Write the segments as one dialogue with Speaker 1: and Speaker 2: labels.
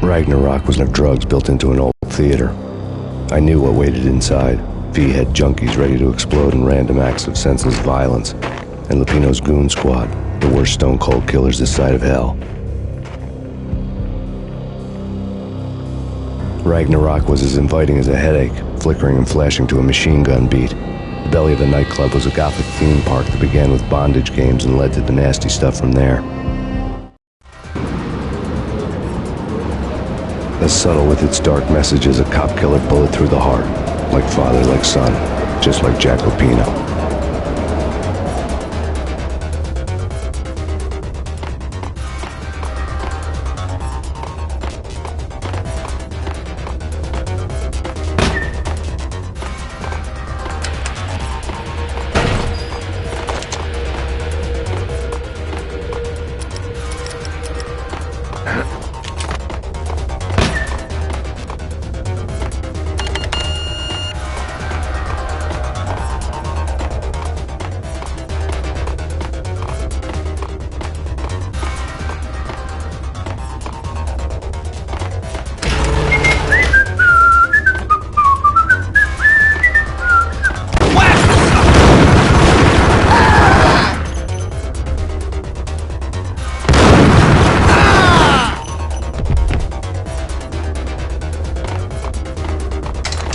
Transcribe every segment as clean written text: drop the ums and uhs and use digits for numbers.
Speaker 1: Ragnarok was enough drugs built into an old theater. I knew what waited inside. V-head junkies ready to explode in random acts of senseless violence, and Lupino's goon squad, the worst stone-cold killers this side of hell. Ragnarok was as inviting as a headache, flickering and flashing to a machine gun beat. The belly of the nightclub was a gothic theme park that began with bondage games and led to the nasty stuff from there. As subtle with its dark message as a cop killer bullet through the heart, like father, like son, just like Jack Lupino.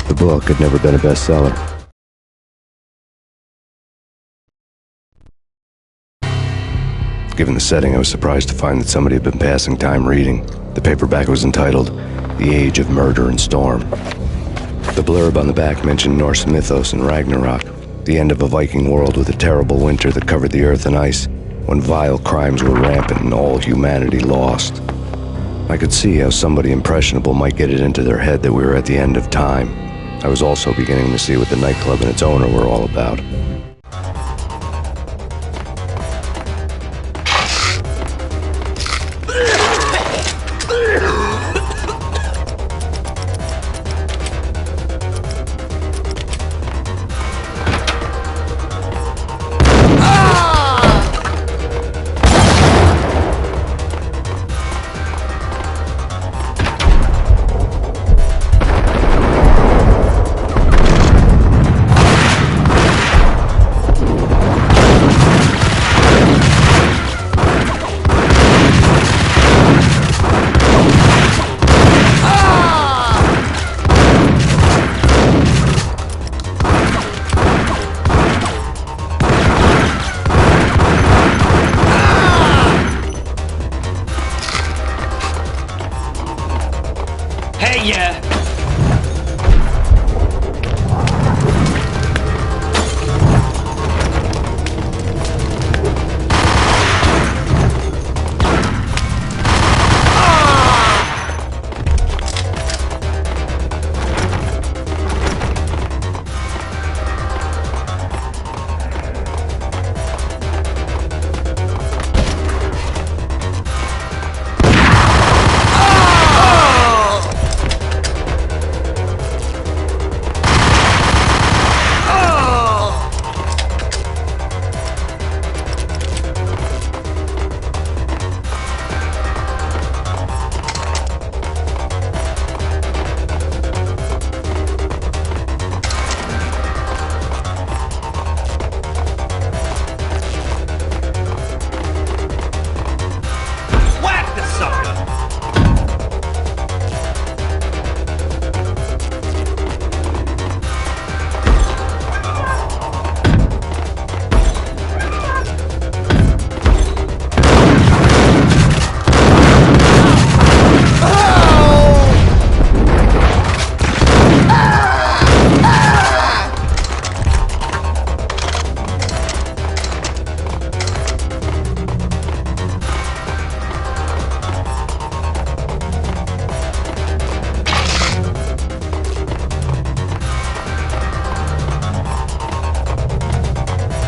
Speaker 1: The book had never been a bestseller. Given the setting, I was surprised to find that somebody had been passing time reading. The paperback was entitled, The Age of Murder and Storm. The blurb on the back mentioned Norse mythos and Ragnarok, the end of a Viking world with a terrible winter that covered the earth in ice, when vile crimes were rampant and all humanity lost. I could see how somebody impressionable might get it into their head that we were at the end of time. I was also beginning to see what the nightclub and its owner were all about.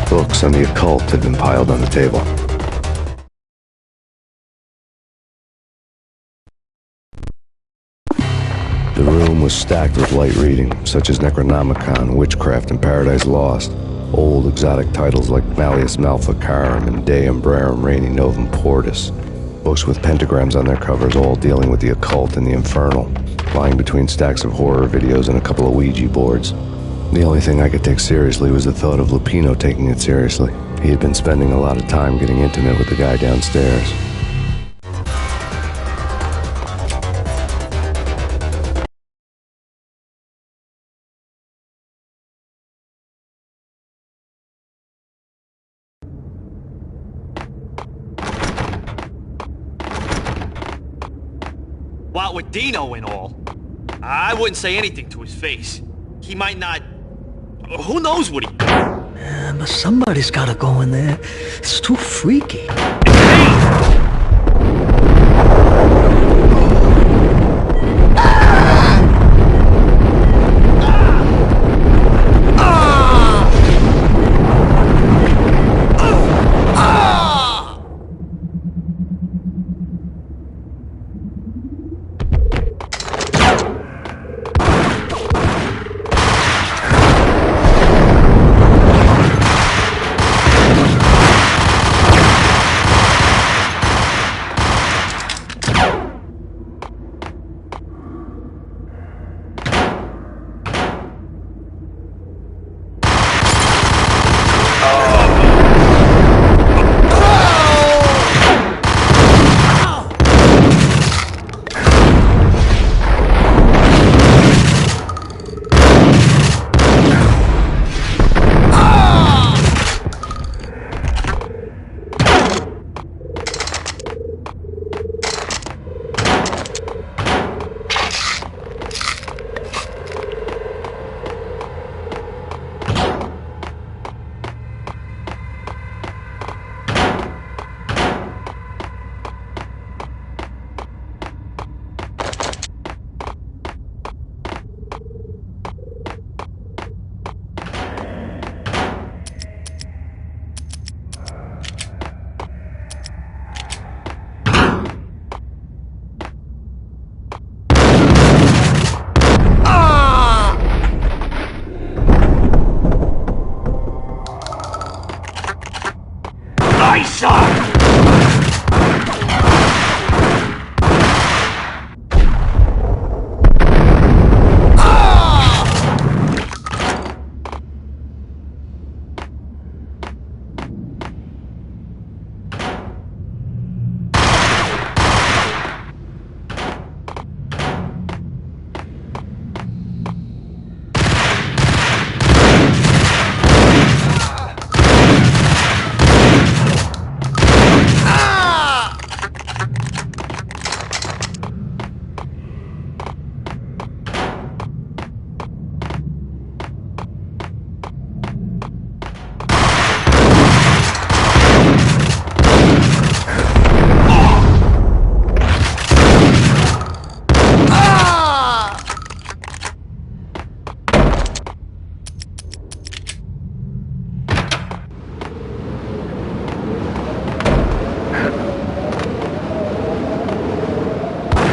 Speaker 1: Books on the occult had been piled on the table. The room was stacked with light reading, such as Necronomicon, Witchcraft, and Paradise Lost. Old exotic titles like Malleus Maleficarum and Deum Umbrarum Reini Novum Portus. Books with pentagrams on their covers, all dealing with the occult and the infernal, lying between stacks of horror videos and a couple of Ouija boards. The only thing I could take seriously was the thought of Lupino taking it seriously. He had been spending a lot of time getting intimate with the guy downstairs.
Speaker 2: What with Dino and all, I wouldn't say anything to his face. He might not... Who knows what he...
Speaker 3: Yeah, but somebody's gotta go in there. It's too freaky.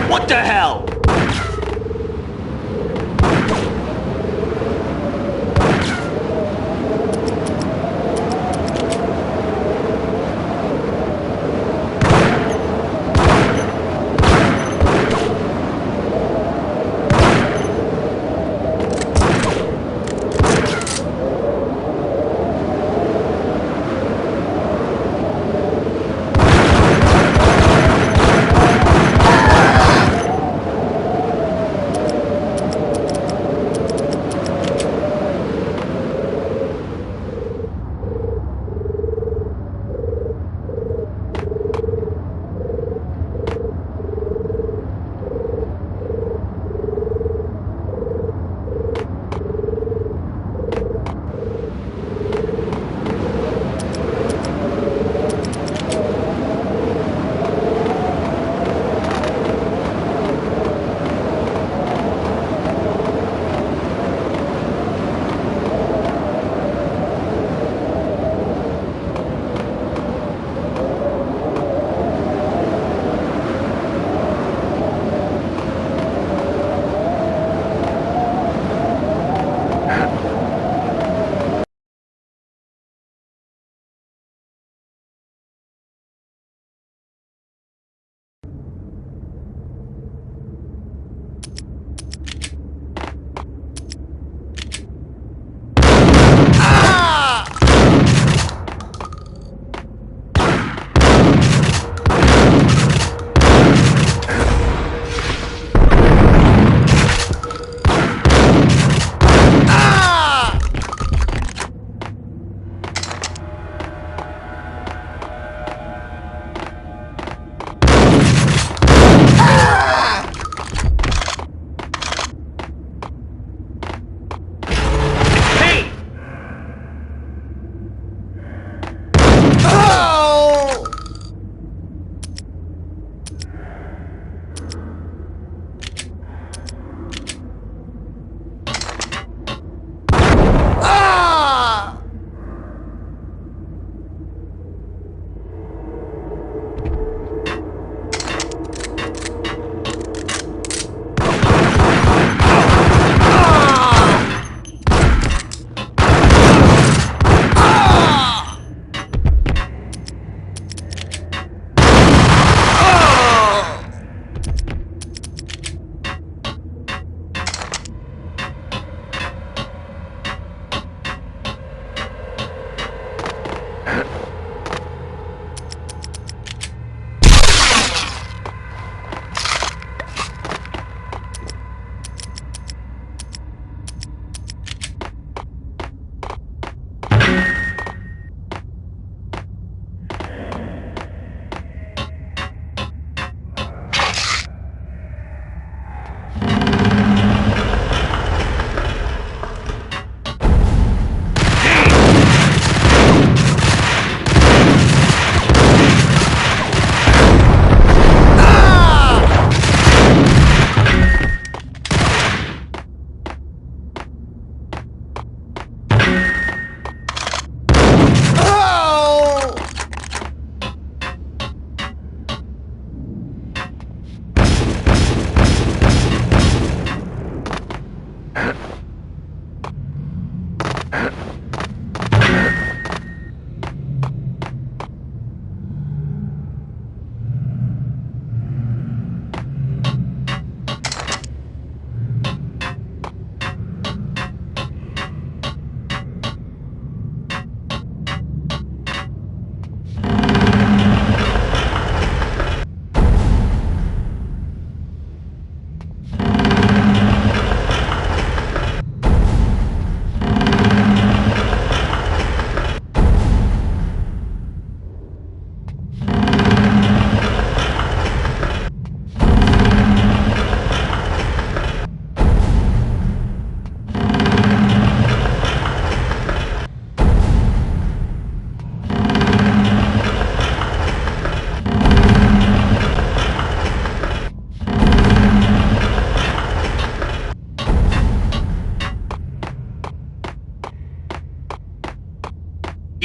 Speaker 2: What the hell?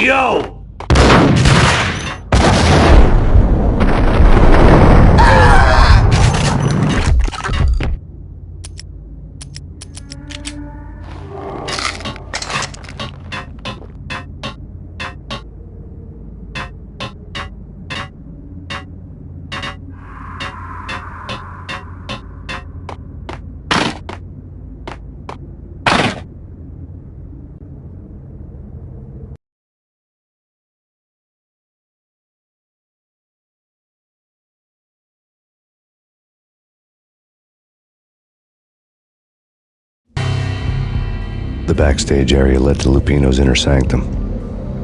Speaker 2: Yo!
Speaker 1: The backstage area led to Lupino's inner sanctum.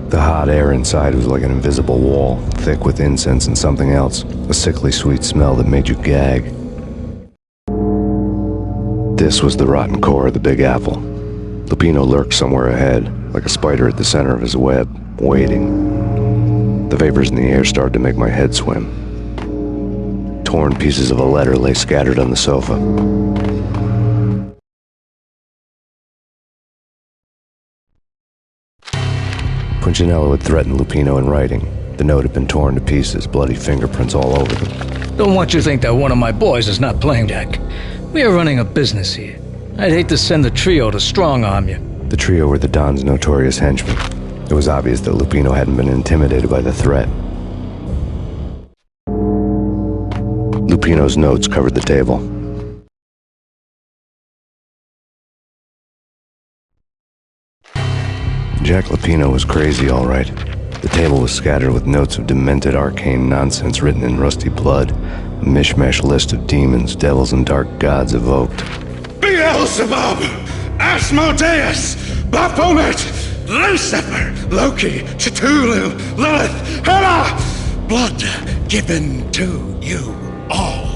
Speaker 1: The hot air inside was like an invisible wall, thick with incense and something else, a sickly sweet smell that made you gag. This was the rotten core of the Big Apple. Lupino lurked somewhere ahead, like a spider at the center of his web, waiting. The vapors in the air started to make my head swim. Torn pieces of a letter lay scattered on the sofa. Punchinello had threatened Lupino in writing. The note had been torn to pieces, bloody fingerprints all over them.
Speaker 3: Don't want you to think that one of my boys is not playing, Jack. We are running a business here. I'd hate to send the trio to strong-arm you.
Speaker 1: The trio were the Don's notorious henchmen. It was obvious that Lupino hadn't been intimidated by the threat. Lupino's notes covered the table. Jack Lupino was crazy, all right. The table was scattered with notes of demented arcane nonsense written in rusty blood, a mishmash list of demons, devils, and dark gods evoked.
Speaker 4: Beelzebub, Asmodeus, Baphomet, Lucifer, Loki, Cthulhu, Lilith, Hela, blood given to you all.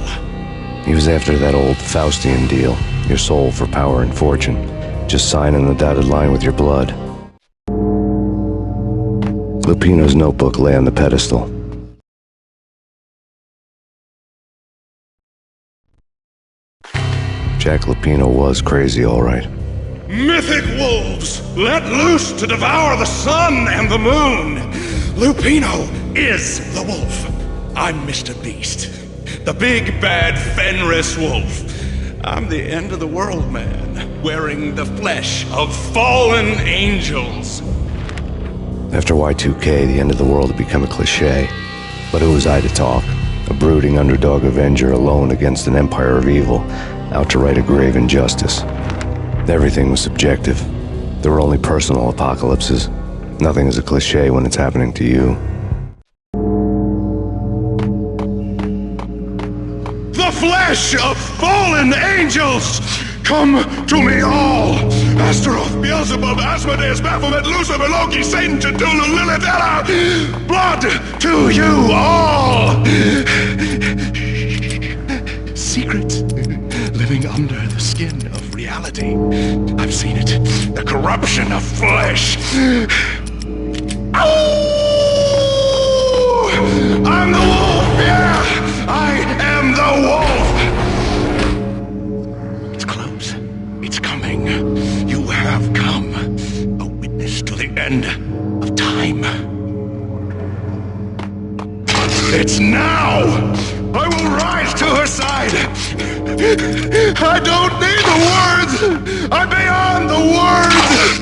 Speaker 1: He was after that old Faustian deal, your soul for power and fortune. Just sign on the dotted line with your blood. Lupino's notebook lay on the pedestal. Jack Lupino was crazy, all right.
Speaker 4: Mythic wolves, let loose to devour the sun and the moon. Lupino is the wolf. I'm Mr. Beast, the big bad Fenris wolf. I'm the end of the world man, wearing the flesh of fallen angels.
Speaker 1: After Y2K, the end of the world had become a cliché. But who was I to talk? A brooding underdog avenger alone against an empire of evil, out to right a grave injustice. Everything was subjective. There were only personal apocalypses. Nothing is a cliché when it's happening to you.
Speaker 4: The flesh of fallen angels! Come to me all! Astaroth, Beelzebub, Asmodeus, Baphomet, Lucifer, Loki, Satan, Cthulhu, Lilith, Hela! Blood to you all! Secret living under the skin of reality. I've seen it. The corruption of flesh. Ow! I'm the wolf, yeah! I am the wolf! It's close. It's coming. You have come. A witness to the end of time. It's now! I will rise to her side! I don't need the words! I'm beyond the words!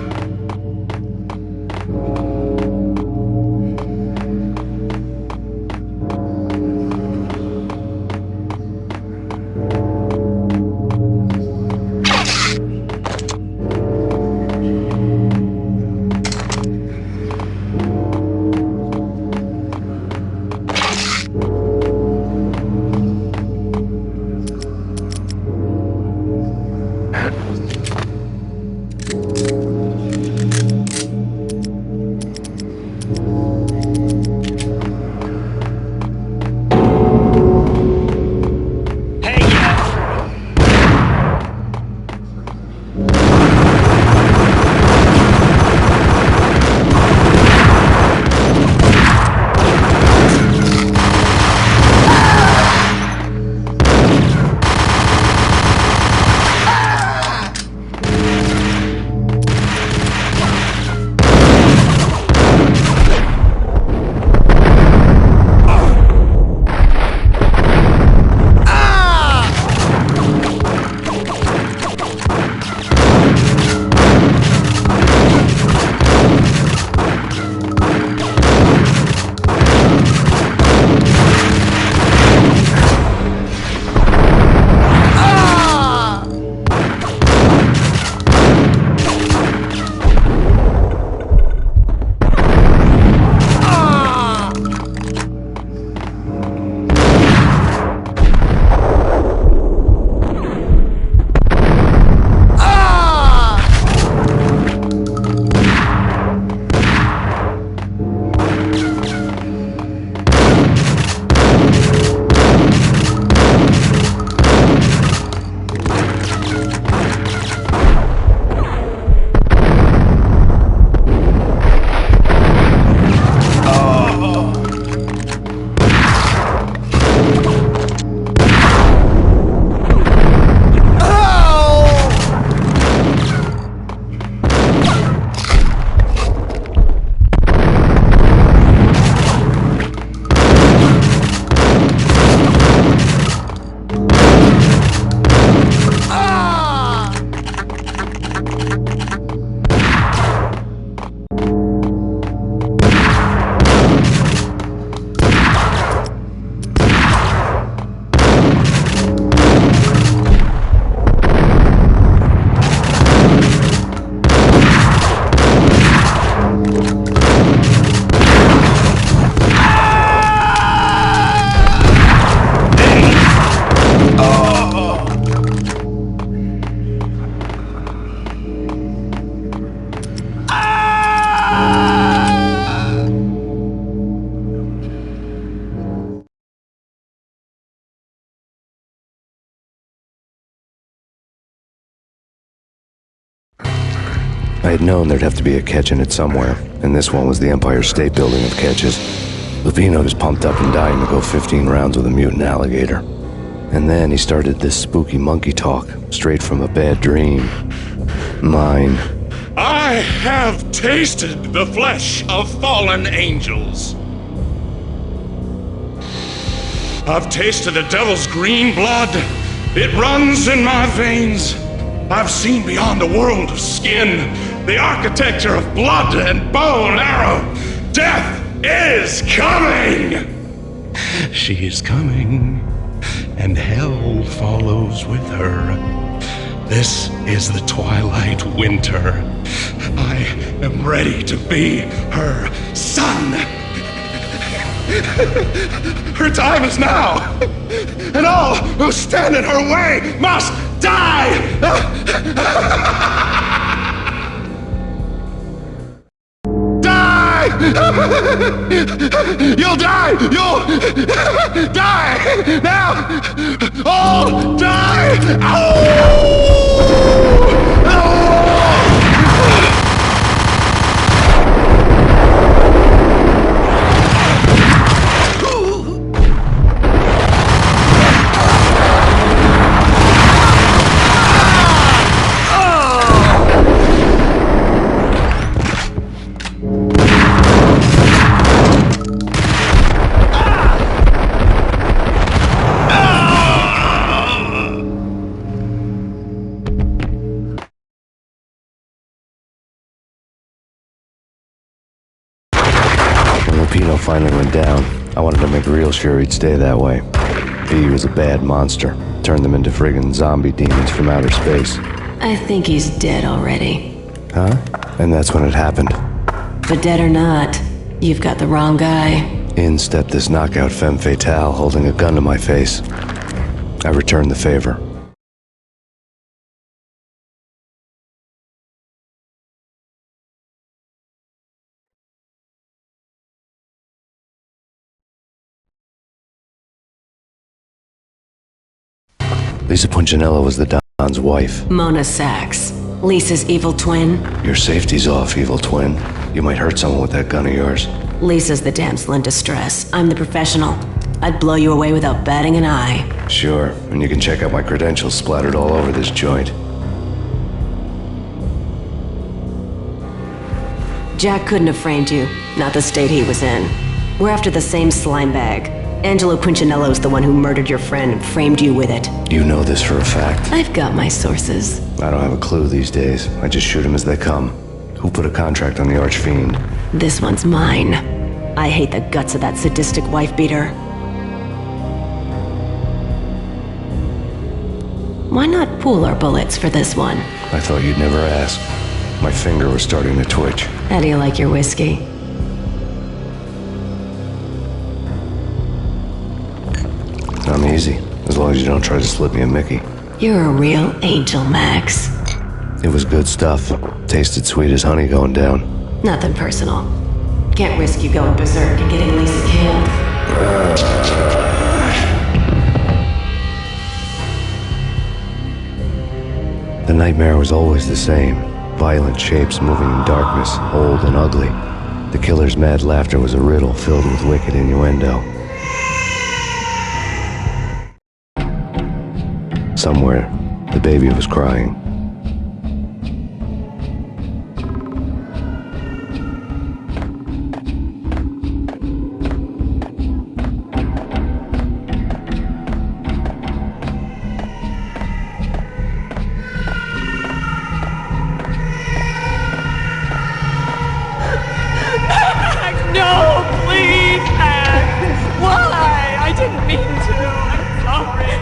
Speaker 1: I'd known there'd have to be a catch in it somewhere, and this one was the Empire State Building of catches. Lupino was pumped up and dying to go 15 rounds with a mutant alligator. And then he started this spooky monkey talk, straight from a bad dream. Mine.
Speaker 4: I have tasted the flesh of fallen angels. I've tasted the devil's green blood. It runs in my veins. I've seen beyond the world of skin, the architecture of blood and bow and arrow. Death is coming! She is coming, and hell follows with her. This is the twilight winter. I am ready to be her son. Her time is now, and all who stand in her way must die! Die! You'll die! You'll die! Now! All die!
Speaker 1: Lupino finally went down. I wanted to make real sure he'd stay that way. He was a bad monster. Turned them into friggin' zombie demons from outer space.
Speaker 5: I think he's dead already.
Speaker 1: Huh? And that's when it happened.
Speaker 5: But dead or not, you've got the wrong guy.
Speaker 1: In stepped this knockout femme fatale holding a gun to my face. I returned the favor. Lisa Punchinello was the Don's wife.
Speaker 5: Mona Sachs, Lisa's evil twin.
Speaker 1: Your safety's off, evil twin. You might hurt someone with that gun of yours.
Speaker 5: Lisa's the damsel in distress. I'm the professional. I'd blow you away without batting an eye.
Speaker 1: Sure, and you can check out my credentials splattered all over this joint.
Speaker 5: Jack couldn't have framed you, not the state he was in. We're after the same slime bag. Angelo Punchinello's the one who murdered your friend and framed you with it.
Speaker 1: You know this for a fact.
Speaker 5: I've got my sources.
Speaker 1: I don't have a clue these days. I just shoot them as they come. Who put a contract on the Archfiend?
Speaker 5: This one's mine. I hate the guts of that sadistic wife-beater. Why not pool our bullets for this one?
Speaker 1: I thought you'd never ask. My finger was starting to twitch.
Speaker 5: How do you like your whiskey?
Speaker 1: I'm easy, as long as you don't try to slip me a Mickey.
Speaker 5: You're a real angel, Max.
Speaker 1: It was good stuff. Tasted sweet as honey going down.
Speaker 5: Nothing personal. Can't risk you going berserk and getting Lisa killed.
Speaker 1: The nightmare was always the same. Violent shapes moving in darkness, old and ugly. The killer's mad laughter was a riddle filled with wicked innuendo. Somewhere, the baby was crying.
Speaker 6: No, please, Max! Why? I didn't mean to. I'm sorry.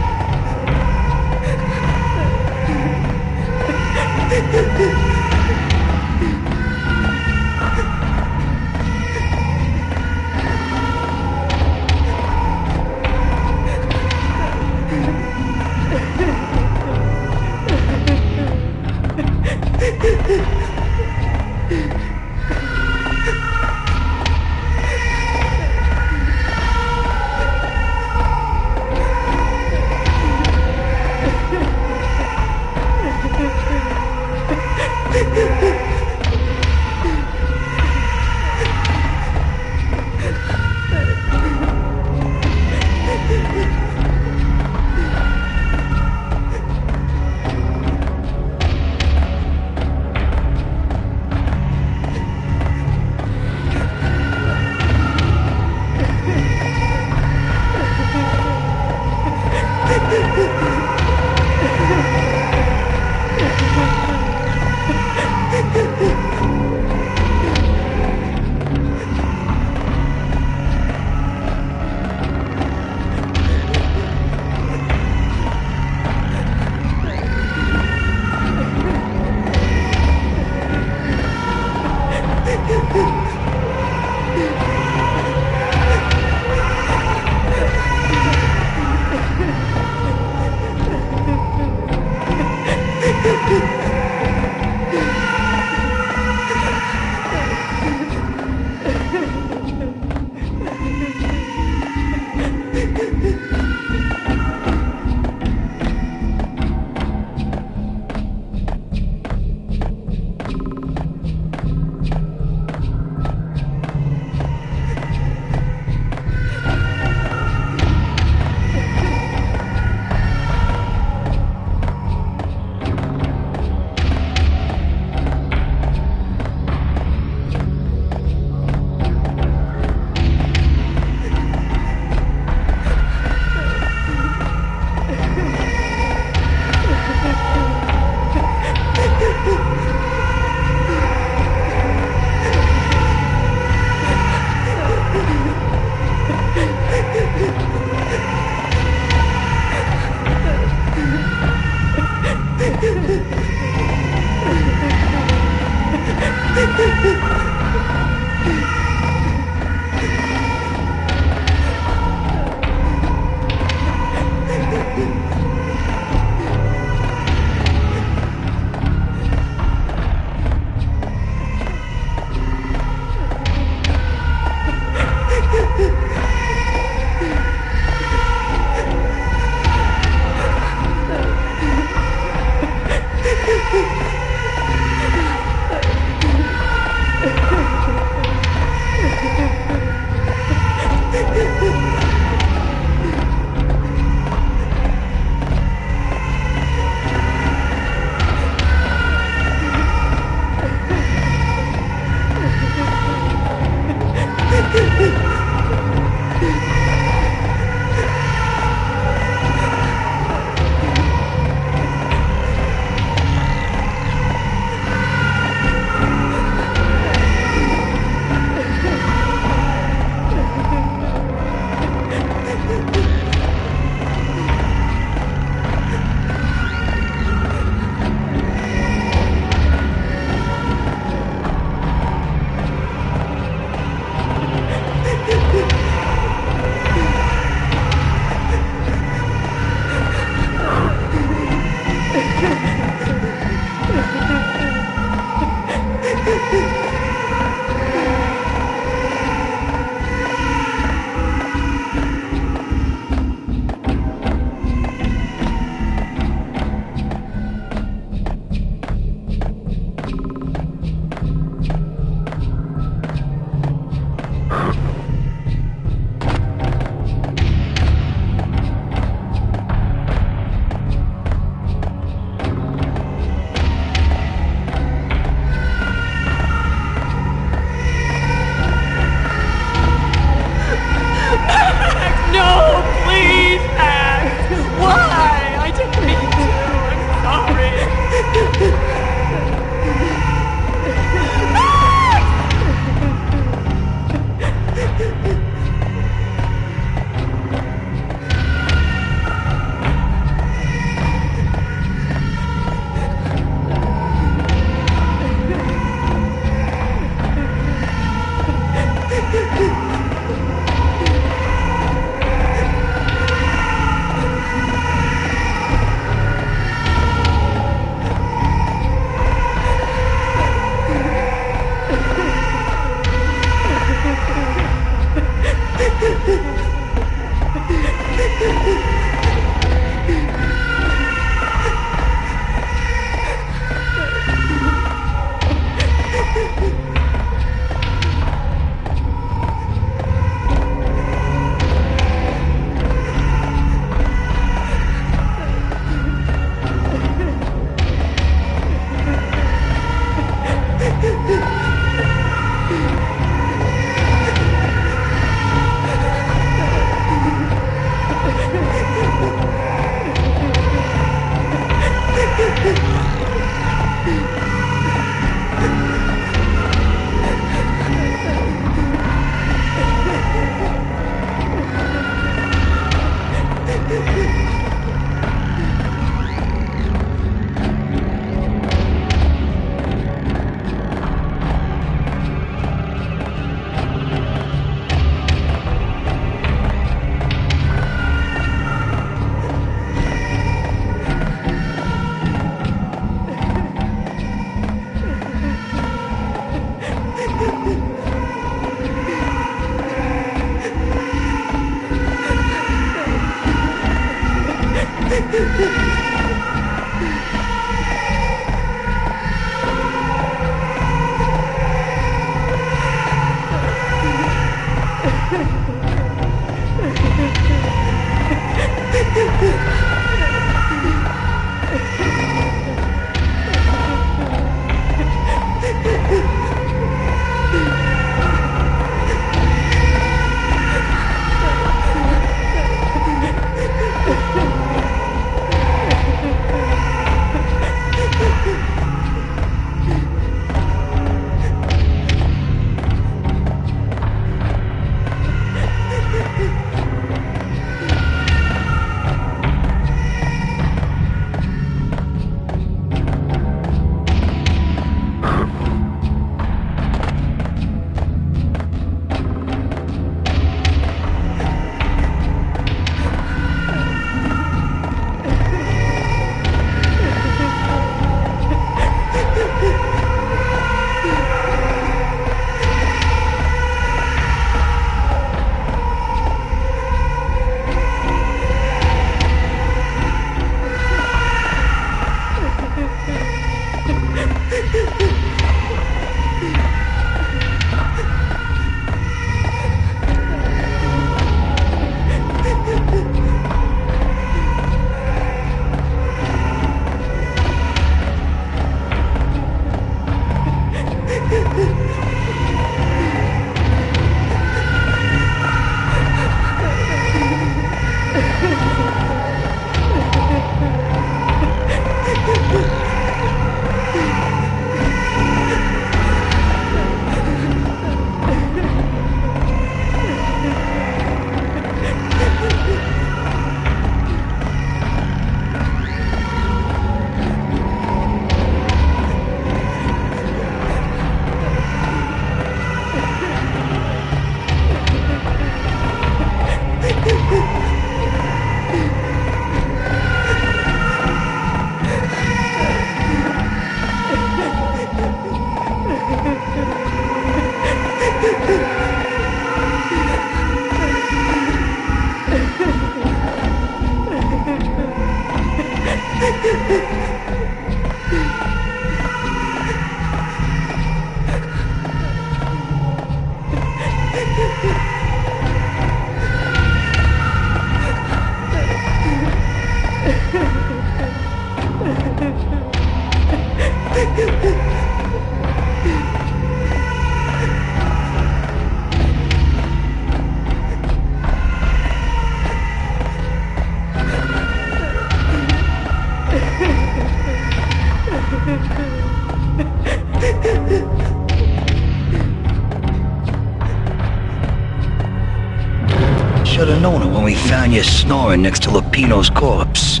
Speaker 7: Should have known it when we found you snoring next to Lupino's corpse.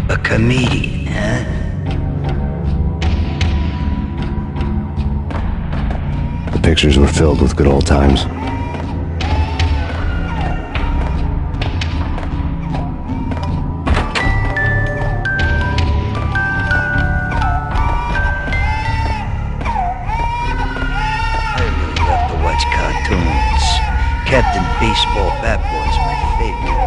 Speaker 7: A comedian, huh?
Speaker 1: The pictures were filled with good old times.
Speaker 7: Captain Baseball Bat Boy's my favorite.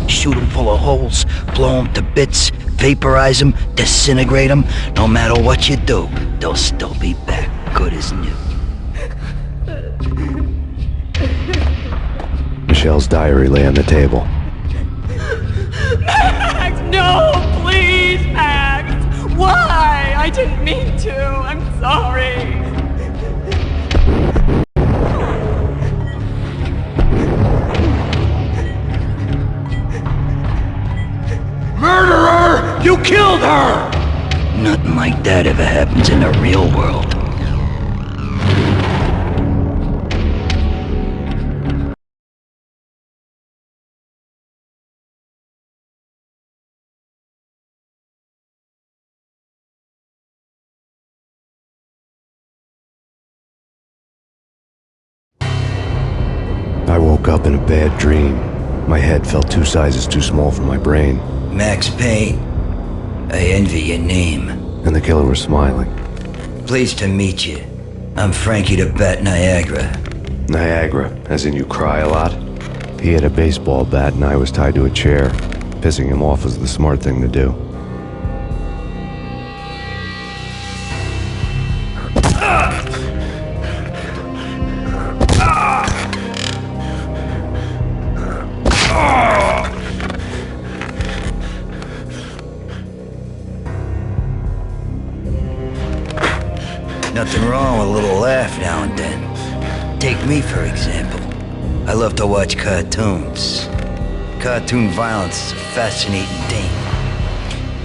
Speaker 7: Shoot them full of holes, blow them to bits, vaporize them, disintegrate them. No matter what you do, they'll still be back good as new.
Speaker 1: Michelle's diary lay on the table.
Speaker 6: Max, no, please, Max. Why? I didn't mean to. I'm sorry.
Speaker 4: Murderer! You killed her!
Speaker 7: Nothing like that ever happens in the real world.
Speaker 1: I woke up in a bad dream. My head felt 2 sizes too small for my brain.
Speaker 7: Max Payne, I envy your name.
Speaker 1: And the killer was smiling.
Speaker 7: Pleased to meet you. I'm Frankie the Bat Niagara.
Speaker 1: Niagara, as in you cry a lot? He had a baseball bat and I was tied to a chair. Pissing him off was the smart thing to do.
Speaker 7: Nothing wrong with a little laugh now and then. Take me, for example. I love to watch cartoons. Cartoon violence is a fascinating thing.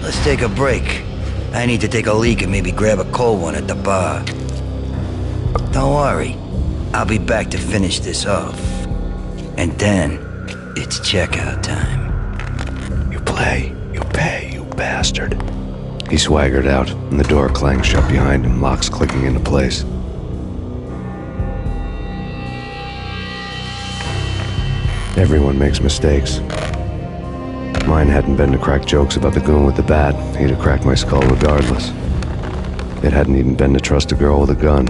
Speaker 7: Let's take a break. I need to take a leak and maybe grab a cold one at the bar. Don't worry. I'll be back to finish this off. And then, it's checkout time.
Speaker 1: You play, you pay, you bastard. He swaggered out, and the door clanged shut behind him, locks clicking into place. Everyone makes mistakes. Mine hadn't been to crack jokes about the goon with the bat. He'd have cracked my skull regardless. It hadn't even been to trust a girl with a gun.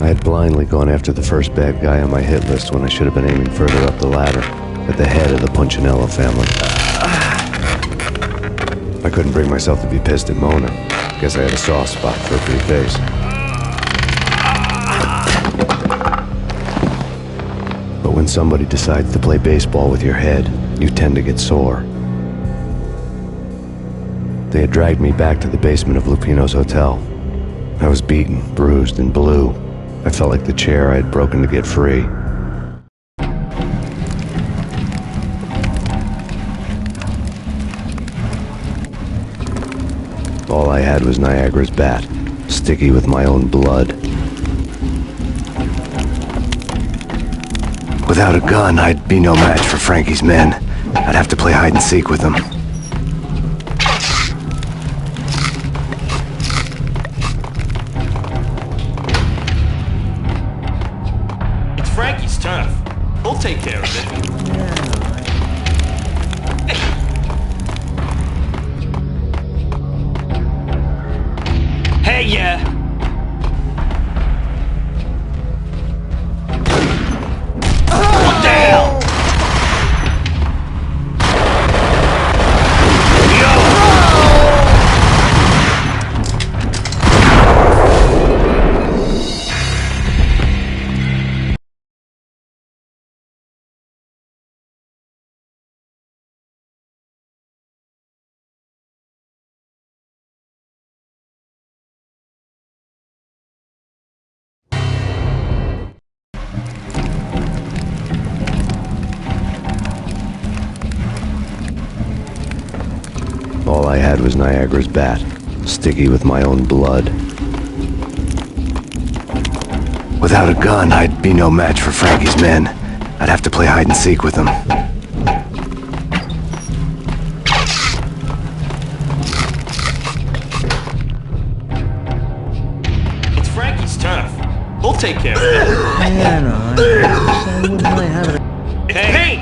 Speaker 1: I had blindly gone after the first bad guy on my hit list when I should have been aiming further up the ladder, at the head of the Punchinello family. I couldn't bring myself to be pissed at Mona. Guess I had a soft spot for a pretty face. But when somebody decides to play baseball with your head, you tend to get sore. They had dragged me back to the basement of Lupino's hotel. I was beaten, bruised, and blue. I felt like the chair I had broken to get free. All I had was Niagara's bat, sticky with my own blood. Without a gun, I'd be no match for Frankie's men. I'd have to play hide and seek with them.
Speaker 2: It's Frankie's turf. We'll take care of it. Hey, yeah. What the hell?
Speaker 1: All I had was Niagara's bat, sticky with my own blood. Without a gun, I'd be no match for Frankie's men. I'd have to play hide and seek with them.
Speaker 2: It's Frankie's turf. We'll take care of it.
Speaker 8: Yeah, no, I wouldn't really have it.
Speaker 2: It's Payne!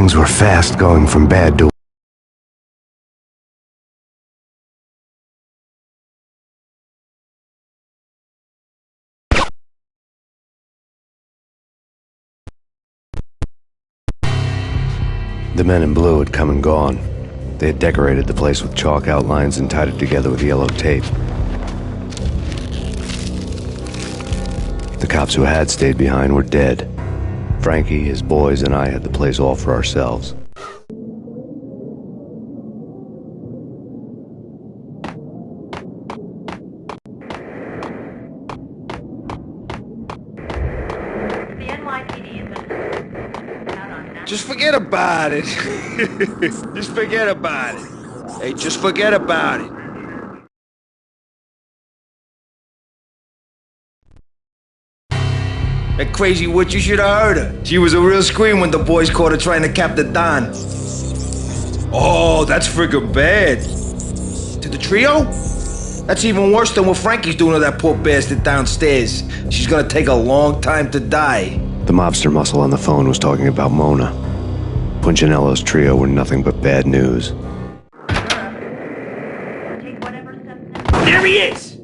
Speaker 1: Things were fast going from bad to The men in blue had come and gone. They had decorated the place with chalk outlines and tied it together with yellow tape. The cops who had stayed behind were dead. Frankie, his boys, and I had the place all for ourselves.
Speaker 9: Just forget about it. Just forget about it. Hey, just forget about it. That crazy witch, you should have heard her. She was a real scream when the boys caught her trying to cap the Don. Oh, that's friggin' bad. To the trio? That's even worse than what Frankie's doing to that poor bastard downstairs. She's gonna take a long time to die.
Speaker 1: The mobster muscle on the phone was talking about Mona. Punchinello's trio were nothing but bad news.
Speaker 2: There he is!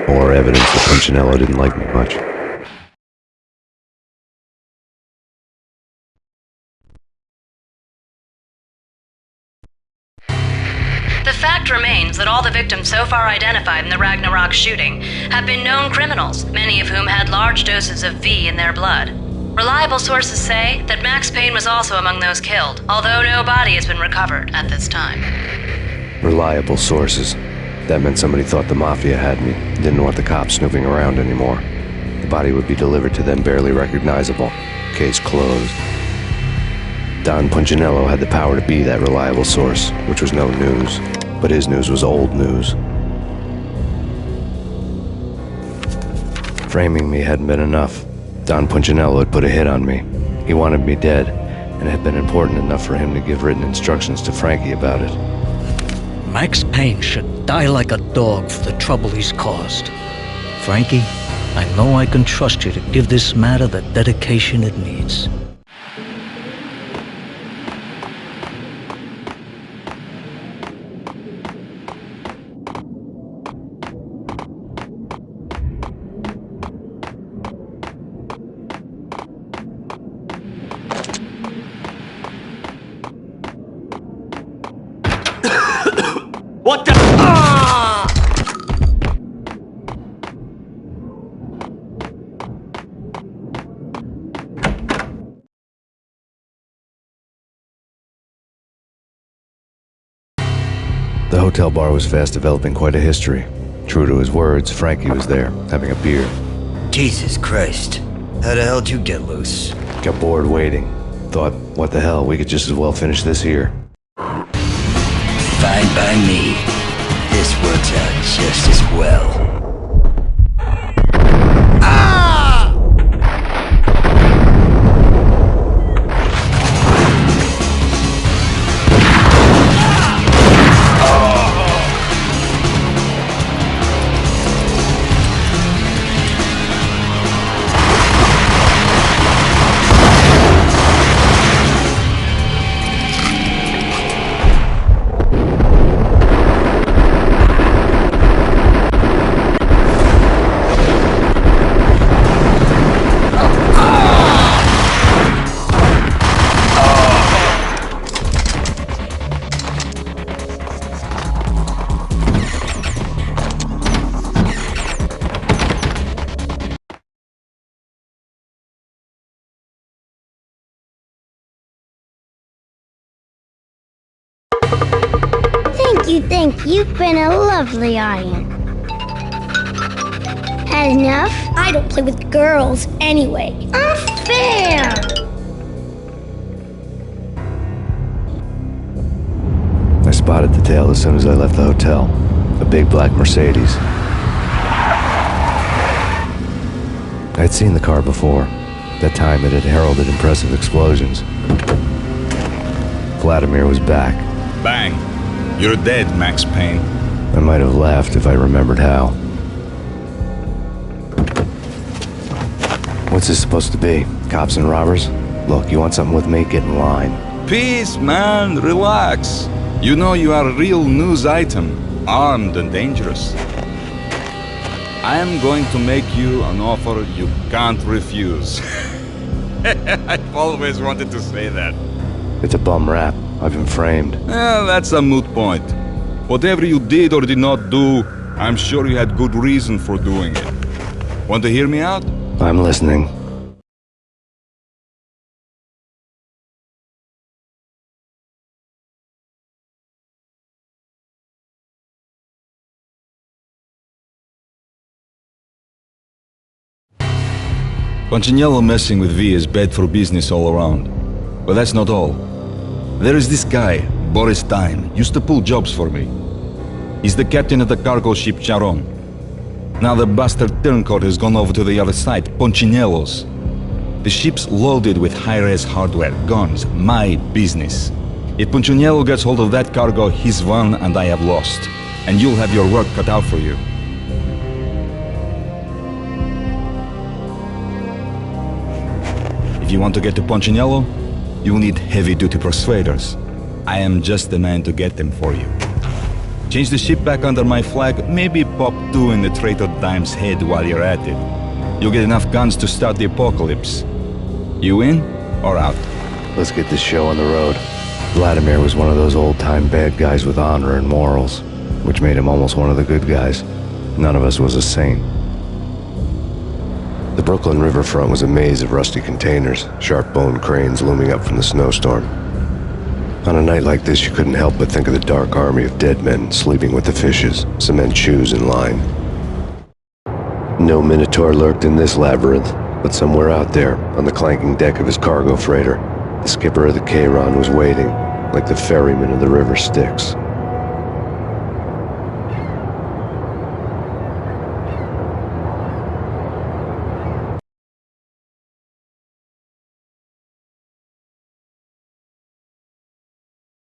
Speaker 1: More evidence that Punchinello didn't like me much.
Speaker 10: The fact remains that all the victims so far identified in the Ragnarok shooting have been known criminals, many of whom had large doses of V in their blood. Reliable sources say that Max Payne was also among those killed, although no body has been recovered at this time.
Speaker 1: Reliable sources. That meant somebody thought the Mafia had me, didn't want the cops snooping around anymore. The body would be delivered to them barely recognizable. Case closed. Don Punchinello had the power to be that reliable source, which was no news. But his news was old news. Framing me hadn't been enough. Don Punchinello had put a hit on me. He wanted me dead, and it had been important enough for him to give written instructions to Frankie about it.
Speaker 3: Max Payne should die like a dog for the trouble he's caused. Frankie, I know I can trust you to give this matter the dedication it needs.
Speaker 2: What the? Ah!
Speaker 1: The hotel bar was fast developing quite a history. True to his words, Frankie was there, having a beer.
Speaker 7: Jesus Christ. How the hell did you get loose?
Speaker 1: Got bored waiting. Thought, what the hell, we could just as well finish this here.
Speaker 7: Fine by me. This works out just as well.
Speaker 11: You think you've been a lovely audience. Had enough? I don't play with girls anyway. Unfair!
Speaker 1: I spotted the tail as soon as I left the hotel. A big black Mercedes. I had seen the car before. That time it had heralded impressive explosions. Vladimir was back.
Speaker 12: Bang. You're dead, Max Payne.
Speaker 1: I might have laughed if I remembered how. What's this supposed to be? Cops and robbers? Look, you want something with me? Get in line.
Speaker 12: Peace, man. Relax. You know you are a real news item. Armed and dangerous. I am going to make you an offer you can't refuse. I've always wanted to say that.
Speaker 1: It's a bum rap. I've been framed.
Speaker 12: Well, that's a moot point. Whatever you did or did not do, I'm sure you had good reason for doing it. Want to hear me out?
Speaker 1: I'm listening.
Speaker 12: Punchinello messing with V is bad for business all around. But that's not all. There is this guy, Boris Stein, used to pull jobs for me. He's the captain of the cargo ship Charon. Now the bastard turncoat has gone over to the other side, Punchinello's. The ship's loaded with high-res hardware, guns, my business. If Punchinello gets hold of that cargo, he's won and I have lost. And you'll have your work cut out for you. If you want to get to Punchinello, you'll need heavy-duty persuaders. I am just the man to get them for you. Change the ship back under my flag, maybe pop 2 in the traitor dime's head while you're at it. You'll get enough guns to start the apocalypse. You in or out?
Speaker 1: Let's get this show on the road. Vladimir was one of those old-time bad guys with honor and morals, which made him almost one of the good guys. None of us was a saint. The Brooklyn riverfront was a maze of rusty containers, sharp-boned cranes looming up from the snowstorm. On a night like this, you couldn't help but think of the dark army of dead men sleeping with the fishes, cement shoes in line. No Minotaur lurked in this labyrinth, but somewhere out there, on the clanking deck of his cargo freighter, the skipper of the Chiron was waiting, like the ferryman of the river Styx.